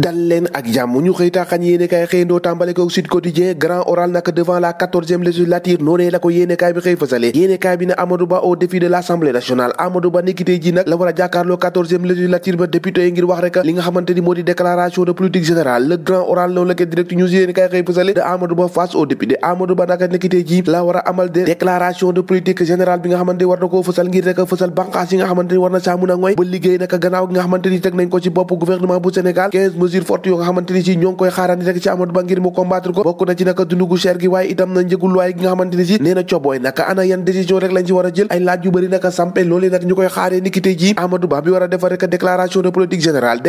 dal leen ak jàmm ñu xëy taaxañ yéenekaay xëyandoo tàmbale ko Sud Quotidien grand oral nag devant la 14e législature noonee la ko yéenekaay bi xëy fësale yéenekaay bi ne Amadou Ba au défi de l'Assemblée nationale Amadou Ba niki tey ji nag la war a jàkkaarloo 14e législature ba député yi ngir wax rek li nga xamante ni moo di déclaration de politique générale le grand oral noonu la ko direct news yéenekaay xëy fësale de Amadou Ba face aux députés Amadou Ba naka niki tey ji la war a amal de déclaration de politique générale bi nga xamante ni war na koo fësal ngir rek fësal banqaas yi nga xamante ni war na saa mun a ngoy ba liggéey naka gannaaw gi nga xamante ni teg nañ ko ci bopp gouvernement bu Sénégal 15 mesures fortes yoo nga xamante ni ci ñoo ngi koy xaarandi rek ci Amadou Ba ngir mu combattre ko bokk na ci naka dundu gu cher gi waaye itam na njëgul waay gi nga xamante ni ci nee na cobooy naka ana yan décision rek lañ ci war a jël ay laaj yu bëri naka sampe loolee nag ñu koy xaaree ni ki tey ji Amadou Ba bi war a defar rek déclaration de politique générale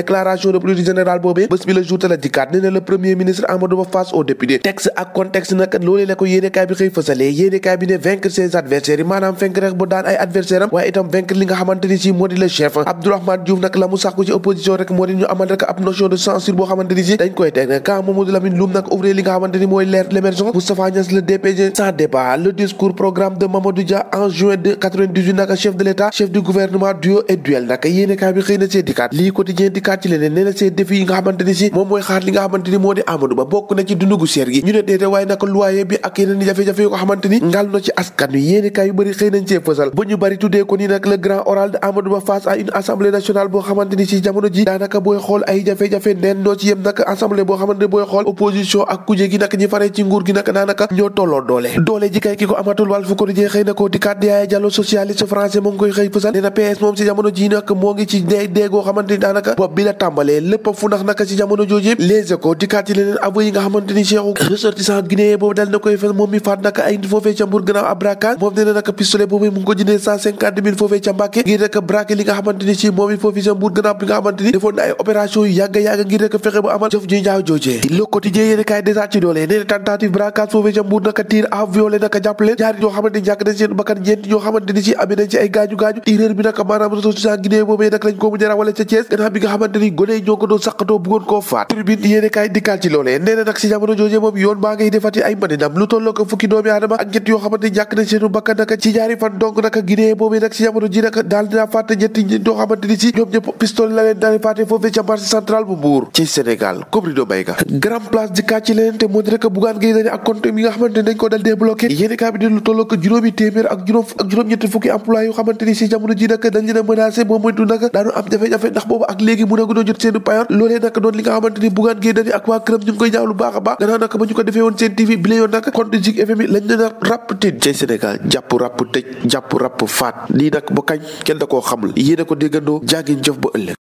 boobee bés bi la jour la dikkaat nee na le premier ministre Amadou Ba face aux députés texte ak contexte nag loolee la ko yéenekaay bi xëy fësalee yéenekaay bi ne vaincre ses adversaires yi maanaam vaincre rek bu daan ay adversaire am waaye itam vaincre li nga xamante ni ci moo di le chef Abdourahmane Diouf nag la mu sàkku ci opposition rek moo di ñu amal rek ab notion de censure boo xamante ni ci dañ koy teg nag quand Mamadou Lamine Loum nag ouvrir li nga xamante ni mooy l'émergence Moustapha Niasse le DPG sans débat le discours programme de Mamadou Dia en juin de 98 nag chef de l'État chef du gouvernement duo et duel nag yéenekaay bi xëy na see dikkaat lii quotidien dikkaat ci leneen nee na see défi yi nga xamante ni ci moom mooy xaar li nga xamante ni moo di Amadou Ba bokk na ci dundu gu cher gi ñu ne déete waaye nag loyer bi ak yeneen jafe-jafe yu ko xamante ni ngal na ci askan wi yéenekaay yu bëri xëy nañ see fësal ba ñu bëri tuddee ko ni nag le grand oral de Amadou Ba face à une assemblée nationale boo xamante ni ci jamono ji daanaka booy xool ay jafe-jafe neen noo ci yem nag assemblée boo xamante ni booy xool opposition ak kuje gi nag ñi faree ci nguur gi nag daanaka ñoo tolloo doole ji kay ki ko amatul Walf Quotidien xëy na ko dikkaat Yaya Diallo socialiste français moo ngi koy xëy fësal nee na PS moom ci jamono ji nag moo ngi ci déegoo xamante ni daanaka bopp bi la tàmbalee lépp fu ndax naka ci jamono jooju Les Échos dikkaat ci leneen aveu yi nga xamante ni Cheikhou ressortissant guinéen boobu dal na koy fen moom mi faat naka ay nit foofee ca Mbour gannaaw ab braquage moom nee na naka pistolet boobu mu ngi ko jëndee 150 000 foofee ca Mbàkke ngir rek braqué li nga xamante ni ci moom it foofii ca Mbour gannaaw bi nga xamante ni defoon na ay opération yu yàgg ngir rek fexe ba amal jëf ju ñaaw joojee Le Quotidien yéen kaay déjà ci doole nee na tentative braquage foofee ca Mbour naka tir à violer naka jàppale ñaari ñoo xamante ni ñàkk nañ seen bakkan ñeent ñoo xamante ni ci amee nañ ci ay gaañu tireur bi naka maanaam ressortissant guinéen boobee nag lañ ko mujj rawale ca Thiès gannaaw bi nga xamante ni gone yi ñoo ko doon saqatoo bëggoon koo faat Tribune yéen kaay dikkaat ci loolee nee na nag si jamono joojee moom yoon baa ngay defati ay maninam lu tolloo ko fukki doomi aadama ak ñett yoo xamante ni ñàkk nañ seenu bakkan naka ci ñaari fan donc naka guinéen boobee nag si jamono ji nag daal dina fàtte ñetti ñoo xamante ni si ñoom ñëpp pistolet la leen daal di fàtte foofee ca marché central bu Mbour ci Sénégal comme Rido Bayga grand place dikkaat ci leneen te moo di rek Bougane Gueye Dany ak compte mi nga xamante ni dañ ko dal débloqué yéen kaay bi ne lu tolloo ko juróomi téeméer ak juróom-ñetti fukki emploi yoo xamante ni si jamono ji nag dañ leen a menacé moom moytu nag daanu am jafe-jafe ndax boobu ak léegi mun a gunoo jot seenu payoor loolee nag doon li nga xamante ni Bougane Gueye Dany ak waa këram ñu ngi koy ñaaw lu baax a baax gannaaw nag ba ñu ko defee woon seen TV bi la yoon nag compte Zik FM lañ leen a ràpp tëj ci Sénégal jàpp ràpp tëj jàpp ràpp faat lii nag ba kañ kenn da koo xamul yéen a ko déggandoo jàngeen jëf ba ëllëg